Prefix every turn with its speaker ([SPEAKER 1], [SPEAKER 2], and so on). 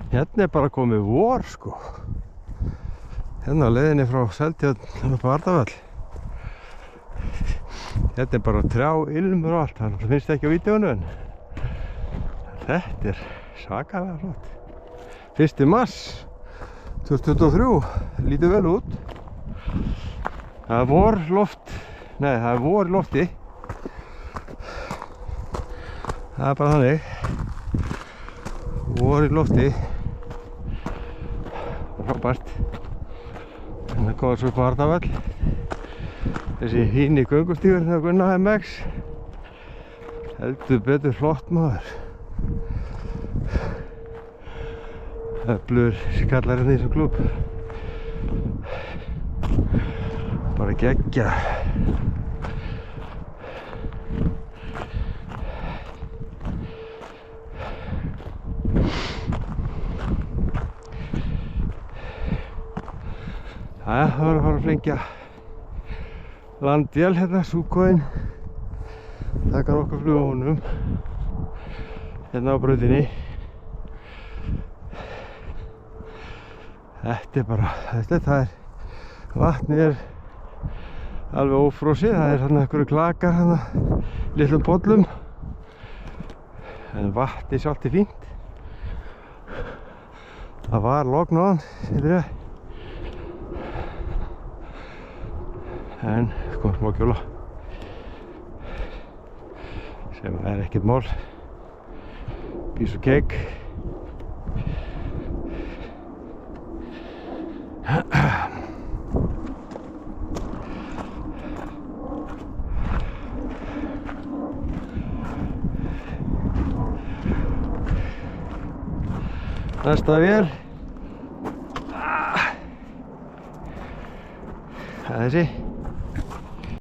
[SPEAKER 1] Hérna bara komið vor sko. Hérna á leiðinni frá Seltjörn upp á Arnarvöll. Hérna bara trjá ilmur og allt, það finnst ekki á vídeónu en þetta svakalega flott. 1. mars 2023, lítið vel út. Það er vor loft, nei það er vor í lofti. Það er bara þannig. Vor í lofti. Frábært. Hérna komum svo upp á Arnarvöll. Þessi fíni göngustígur þegar Gunnar MX. Heldur betur flott maður. Öflugur skallar hérna í þessum klúbb. Bara geggja. Það var að fara að flengja landvél hérna, Suðukoinn. Taka nokkuð flug á honum. Hérna á brautinni. Þetta bara, vatnið alveg ófrosið. Það hérna einhverju klakar hérna, litlum bollum. En vatnið sjálft fínt. Það var logn á hann, þetta en kom smá kjóla sem ekkert mál. Piece of cake. Næsta vél. Það er þessi.